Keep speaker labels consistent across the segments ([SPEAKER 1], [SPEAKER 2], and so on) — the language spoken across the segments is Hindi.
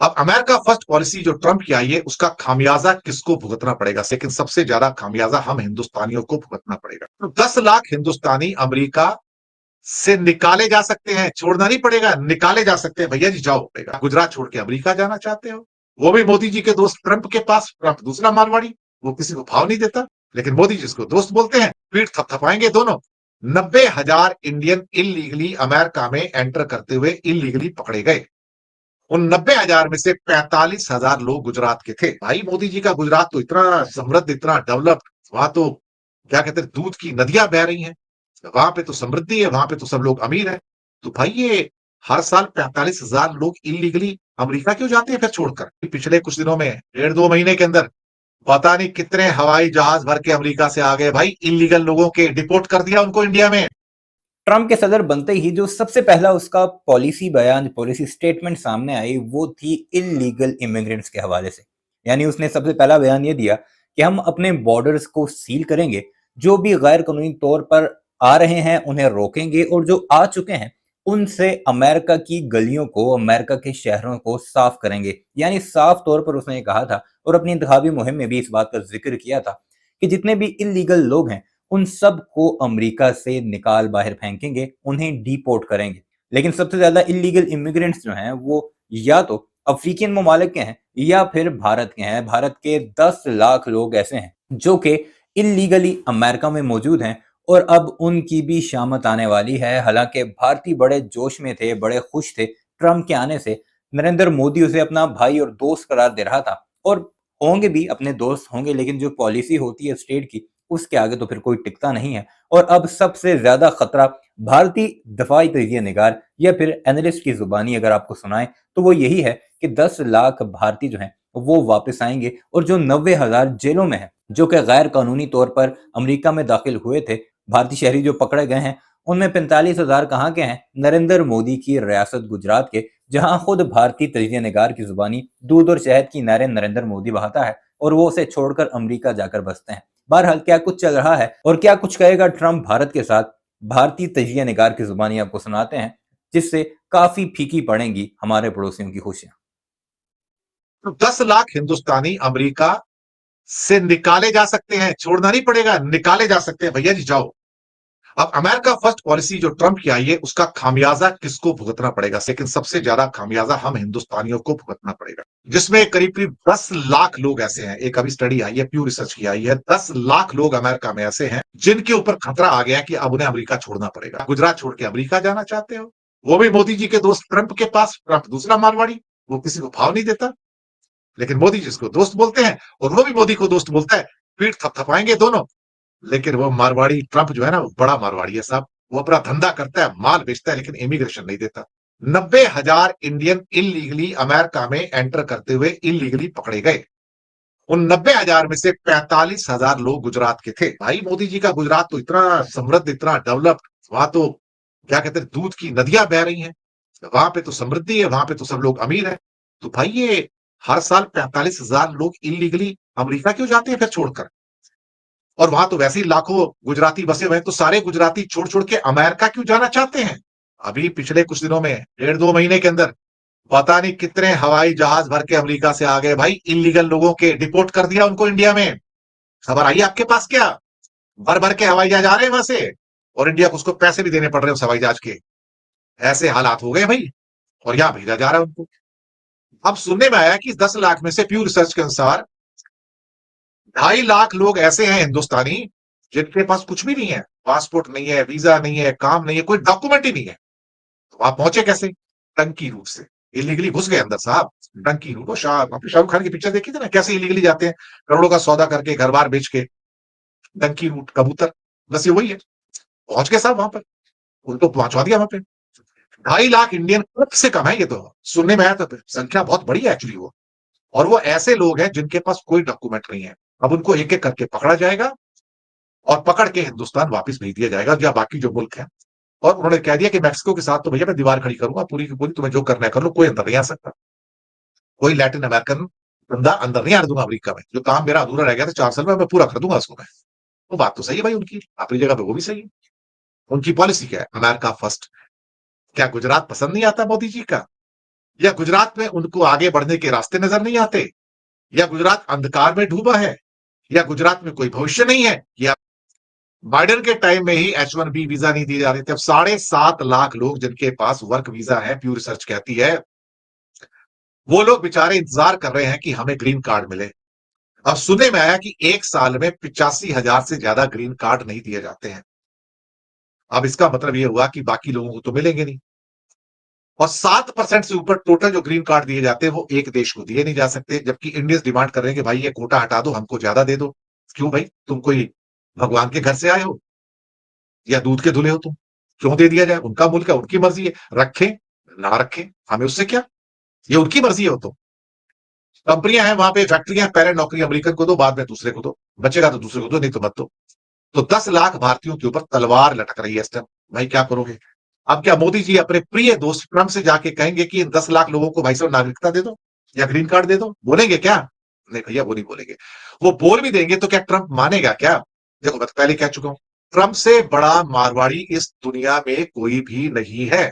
[SPEAKER 1] अब अमेरिका फर्स्ट पॉलिसी जो ट्रंप की आई है उसका खामियाजा किसको भुगतना पड़ेगा, लेकिन सबसे ज्यादा खामियाजा हम हिंदुस्तानियों को भुगतना पड़ेगा। तो 10 लाख हिंदुस्तानी अमेरिका से निकाले जा सकते हैं, छोड़ना नहीं पड़ेगा, निकाले जा सकते हैं। भैया जी जाओ पड़ेगा। गुजरात छोड़ के अमेरिका जाना चाहते हो, वो भी मोदी जी के दोस्त ट्रंप के पास। ट्रंप दूसरा मारवाड़ी, वो किसी को भाव नहीं देता, लेकिन मोदी जी इसको दोस्त बोलते हैं। पीठ थपथपाएंगे दोनों। 90,000 इंडियन इलीगली अमेरिका में एंटर करते हुए इलीगली पकड़े गए। उन 90,000 में से 45,000 लोग गुजरात के थे। भाई मोदी जी का गुजरात तो इतना समृद्ध, इतना डेवलप्ड, वहां तो क्या कहते हैं, दूध की नदियां बह रही हैं, वहां पे तो समृद्धि है, वहां पे तो सब लोग अमीर हैं। तो भाई ये हर साल 45,000 लोग इलीगली अमेरिका क्यों जाते हैं फिर छोड़कर? पिछले कुछ दिनों में, 1.5 महीने के अंदर पता नहीं कितने हवाई जहाज भर के अमेरिका से आ गए भाई। इलीगल लोगों के डिपोर्ट कर दिया उनको इंडिया में।
[SPEAKER 2] ट्रंप के सदर बनते ही जो सबसे पहला उसका पॉलिसी बयान, पॉलिसी स्टेटमेंट सामने आई, वो थी इलीगल इमिग्रेंट्स के हवाले से। यानी उसने सबसे पहला बयान ये दिया कि हम अपने बॉर्डर्स को सील करेंगे, जो भी गैर कानूनी तौर पर आ रहे हैं उन्हें रोकेंगे, और जो आ चुके हैं उनसे अमेरिका की गलियों को, अमेरिका के शहरों को साफ करेंगे। यानी साफ तौर पर उसने ये कहा था, और अपनी इंतखाबी मुहिम में भी इस बात का जिक्र किया था, कि जितने भी इलीगल लोग हैं उन सब को अमेरिका से निकाल बाहर फेंकेंगे, उन्हें डिपोर्ट करेंगे। लेकिन सबसे ज्यादा इलीगल इमिग्रेंट्स जो हैं वो या तो अफ्रीकन ममालिक के हैं या फिर भारत के हैं। भारत के 10 लाख लोग ऐसे हैं जो कि इलीगली अमेरिका में मौजूद हैं, और अब उनकी भी शामत आने वाली है। हालांकि भारतीय बड़े जोश में थे, बड़े खुश थे ट्रंप के आने से। नरेंद्र मोदी उसे अपना भाई और दोस्त करार दे रहा था, और होंगे भी, अपने दोस्त होंगे, लेकिन जो पॉलिसी होती है स्टेट की, उसके आगे तो फिर कोई टिकता नहीं है। और अब सबसे ज्यादा खतरा भारतीय दफाई तजिया निगार या फिर एनालिस्ट की जुबानी अगर आपको सुनाए तो वो यही है कि 10 लाख भारतीय जो हैं वो वापस आएंगे, और जो 90,000 जेलों में हैं, जो कि गैर कानूनी तौर पर अमेरिका में दाखिल हुए थे, भारतीय शहरी जो पकड़े गए हैं, उनमें 45,000 कहाँ के हैं? नरेंद्र मोदी की रियासत गुजरात के, जहां खुद भारतीय तजिया निगार की जुबानी दूध और शहद की नारे नरेंद्र मोदी बहाता है, और वो उसे छोड़कर अमेरिका जाकर बसते हैं। बहरहाल क्या कुछ चल रहा है और क्या कुछ कहेगा ट्रंप भारत के साथ, भारतीय तजिया निगार की जुबानी आपको सुनाते हैं, जिससे काफी फीकी पड़ेंगी हमारे पड़ोसियों की खुशियां।
[SPEAKER 1] तो 10 लाख हिंदुस्तानी अमेरिका से निकाले जा सकते हैं, छोड़ना नहीं पड़ेगा, निकाले जा सकते हैं। भैया जी जाओ। अब अमेरिका फर्स्ट पॉलिसी जो ट्रंप की आई है उसका खामियाजा किसको भुगतना पड़ेगा, लेकिन सबसे ज्यादा खामियाजा हम हिंदुस्तानियों को भुगतना पड़ेगा। जिसमें करीब करीब 10 लाख लोग ऐसे हैं, एक अभी स्टडी आई है, प्यू रिसर्च की आई है, 10 लाख लोग अमेरिका में ऐसे हैं जिनके ऊपर खतरा आ गया कि अब उन्हें अमेरिका छोड़ना पड़ेगा। गुजरात छोड़ के अमेरिका जाना चाहते हो, वो भी मोदी जी के दोस्त ट्रंप के पास। ट्रंप दूसरा मारवाड़ी, वो किसी को भाव नहीं देता, लेकिन मोदी जी इसको दोस्त बोलते हैं, और वो भी मोदी को दोस्त बोलता है। पीठ थपथपाएंगे दोनों। लेकिन वो मारवाड़ी ट्रंप जो है ना, वो बड़ा मारवाड़ी है साहब। वो अपना धंधा करता है, माल बेचता है, लेकिन इमिग्रेशन नहीं देता। 90,000 इंडियन इलीगली अमेरिका में एंटर करते हुए इलीगली पकड़े गए। उन 90,000 में से 45,000 लोग गुजरात के थे। भाई मोदी जी का गुजरात तो इतना समृद्ध, इतना डेवलप्ड, वहां तो क्या कहते हैं, दूध की नदियां बह रही हैं, वहां पे तो समृद्धि है, वहां पे तो सब लोग अमीर हैं। तो भाई ये हर साल 45,000 लोग इलीगली अमेरिका क्यों जाते हैं फिर छोड़कर? और वहां तो वैसे ही लाखों गुजराती बसे हुए हैं, तो सारे गुजराती छोड़ छोड़ के अमेरिका क्यों जाना चाहते हैं? अभी पिछले कुछ दिनों में, 1.5 महीने के अंदर पता नहीं कितने हवाई जहाज भर के अमेरिका से आ गए भाई। इलीगल लोगों के डिपोर्ट कर दिया उनको इंडिया में। खबर आई आपके पास क्या? भर भर के हवाई जहाज आ रहे हैं वहां से, और इंडिया को उसको पैसे भी देने पड़ रहे हैं उस हवाई जहाज के। ऐसे हालात हो गए भाई, और यहां भेजा जा रहा है उनको। अब सुनने में आया कि 10 लाख में से प्यू रिसर्च के अनुसार 2.5 लाख लोग ऐसे हैं हिंदुस्तानी जिनके पास कुछ भी नहीं है, पासपोर्ट नहीं है, वीजा नहीं है, काम नहीं है, कोई डॉक्यूमेंट ही नहीं है। तो वहां पहुंचे कैसे? टंकी रूट से इलीगली घुस गए अंदर साहब। टंकी रूट, वो शाहरुख खान की पिक्चर देखी थी ना, कैसे इलीगली जाते हैं, करोड़ों का सौदा करके, घर बार बेच के। टंकी रूट, कबूतर, बस ये वही है। पहुंच गए साहब वहां पर, उनको पहुंचवा दिया वहां पे। 2.5 लाख इंडियन कब से कम है ये, तो सुनने में आया, तो संख्या बहुत बड़ी है एक्चुअली वो। और वो ऐसे लोग हैं जिनके पास कोई डॉक्यूमेंट नहीं है। अब उनको एक एक करके पकड़ा जाएगा, और पकड़ के हिंदुस्तान वापस भेज दिया जाएगा, या बाकी जो मुल्क है। और उन्होंने कह दिया कि मैक्सिको के साथ तो भैया मैं दीवार खड़ी करूंगा पूरी की पूरी, तुम्हें जो करना है कर लो, कोई अंदर नहीं आ सकता। कोई लैटिन अमेरिकन बंदा अंदर नहीं आने दूंगा अमेरिका में। जो काम मेरा अधूरा रह गया था 4 साल में, मैं पूरा कर दूंगा उसको मैं। वो बात तो सही है भाई उनकी, अपनी जगह पे वो भी सही है। उनकी पॉलिसी क्या है? America first. क्या गुजरात पसंद नहीं आता मोदी जी का? या गुजरात में उनको आगे बढ़ने के रास्ते नजर नहीं आते, या गुजरात अंधकार में डूबा है, या गुजरात में कोई भविष्य नहीं है, या बाइडेन के टाइम में ही H1B वीजा नहीं दिए जा रहे थे। अब 7.5 लाख लोग जिनके पास वर्क वीजा है, प्यू रिसर्च कहती है, वो लोग बेचारे इंतजार कर रहे हैं कि हमें ग्रीन कार्ड मिले। अब सुनने में आया कि एक साल में 85,000 से ज्यादा ग्रीन कार्ड नहीं दिए जाते हैं। अब इसका मतलब यह हुआ कि बाकी लोगों को तो मिलेंगे नहीं। और 7% से ऊपर टोटल जो ग्रीन कार्ड दिए जाते हैं वो एक देश को दिए नहीं जा सकते, जबकि इंडियंस डिमांड कर रहे हैं कि भाई ये कोटा हटा दो, हमको ज्यादा दे दो। क्यों भाई, तुम कोई भगवान के घर से आए हो या दूध के धुले हो तुम? क्यों दे दिया जाए? उनका मुल्क है, उनकी मर्जी है, रखें ना रखें हमें उससे क्या, ये उनकी मर्जी है। वो तो कंपनियां हैं, वहां पे फैक्ट्रियां, पहले नौकरी अमेरिकन को दो, बाद में दूसरे को दो, बचेगा तो दूसरे को दो, नहीं तो मत दो। तो 10 लाख भारतीयों के ऊपर तलवार लटक रही है इस टाइम। भाई क्या करोगे? अब क्या मोदी जी अपने प्रिय दोस्त ट्रंप से जाके कहेंगे कि इन 10 लाख लोगों को भाई साहब नागरिकता दे दो या ग्रीन कार्ड दे दो? बोलेंगे क्या? नहीं भैया, वो नहीं बोलेंगे। वो बोल भी देंगे तो क्या ट्रंप मानेगा क्या? देखो, मैं तो पहले कह चुका हूं, ट्रंप से बड़ा मारवाड़ी इस दुनिया में कोई भी नहीं है।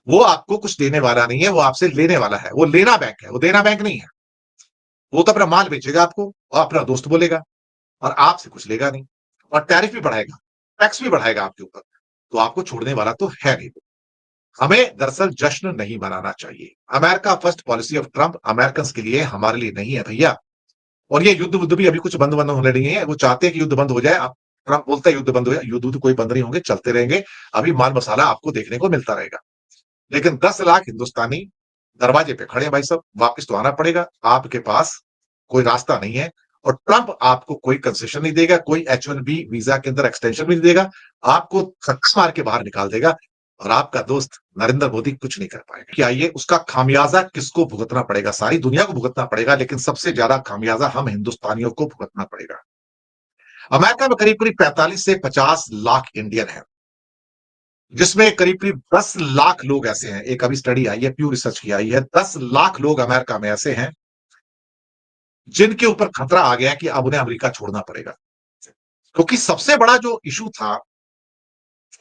[SPEAKER 1] वो आपको कुछ देने वाला नहीं है, वो आपसे लेने वाला है। वो लेना बैंक है, वो देना बैंक नहीं है। वो तो अपना माल बेचेगा आपको और अपना दोस्त बोलेगा, और आपसे कुछ लेगा नहीं, और टैरिफ भी बढ़ाएगा, टैक्स भी बढ़ाएगा आपके ऊपर। तो आपको छोड़ने वाला तो है नहीं। हमें दरअसल जश्न नहीं मनाना चाहिए। America first policy of Trump American के लिए, हमारे लिए नहीं है भैया। और ये युद्ध वुद्ध भी अभी कुछ बंद बंद होने नहीं है। वो चाहते हैं कि युद्ध बंद हो जाए। अब ट्रंप बोलता है युद्ध बंद हो जाए, युद्ध तो कोई बंद नहीं होंगे, चलते रहेंगे। अभी माल मसाला आपको देखने को मिलता रहेगा। लेकिन 10 लाख हिंदुस्तानी दरवाजे पे खड़े हैं भाई साहब, वापस तो आना पड़ेगा। आपके पास कोई रास्ता नहीं है, और ट्रंप आपको कोई कंसेशन नहीं देगा, कोई H1B वीजा के अंदर एक्सटेंशन भी नहीं देगा। आपको धक्का मार के बाहर निकाल देगा, और आपका दोस्त नरेंद्र मोदी कुछ नहीं कर पाएगा। कि आइए, उसका खामियाजा किसको भुगतना पड़ेगा? सारी दुनिया को भुगतना पड़ेगा, लेकिन सबसे ज्यादा खामियाजा हम हिंदुस्तानियों को भुगतना पड़ेगा। अमेरिका में करीब करीब 45 से 50 लाख इंडियन है, जिसमें करीब करीब 10 लाख लोग ऐसे हैं। एक अभी स्टडी आई है, प्यू रिसर्च की आई है, 10 लाख लोग अमेरिका में ऐसे हैं जिनके ऊपर खतरा आ गया है कि अब उन्हें अमेरिका छोड़ना पड़ेगा। क्योंकि सबसे बड़ा जो इशू था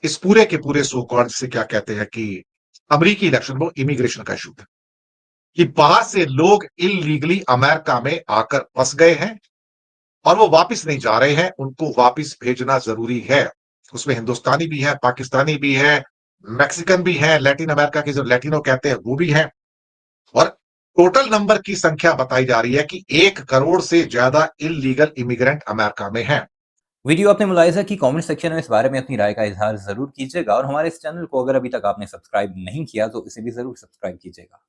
[SPEAKER 1] इस पूरे के पूरे सो कॉल्ड, जिसे क्या कहते हैं कि अमेरिकी इलेक्शन, वो इमिग्रेशन का इशू था कि बाहर से लोग इलीगली अमेरिका में आकर फंस गए हैं और वो वापस नहीं जा रहे हैं। उनको वापस भेजना जरूरी है। उसमें हिंदुस्तानी भी है, पाकिस्तानी भी है, मैक्सिकन भी है, लैटिन अमेरिका के जो लैटिनो कहते हैं वो भी है। और टोटल नंबर की संख्या बताई जा रही है कि 1 करोड़ से ज्यादा इलीगल इमिग्रेंट अमेरिका में है।
[SPEAKER 2] वीडियो आपने मुलाहिजा की, कमेंट सेक्शन में इस बारे में अपनी राय का इजहार जरूर कीजिएगा, और हमारे इस चैनल को अगर अभी तक आपने सब्सक्राइब नहीं किया तो इसे भी जरूर सब्सक्राइब कीजिएगा।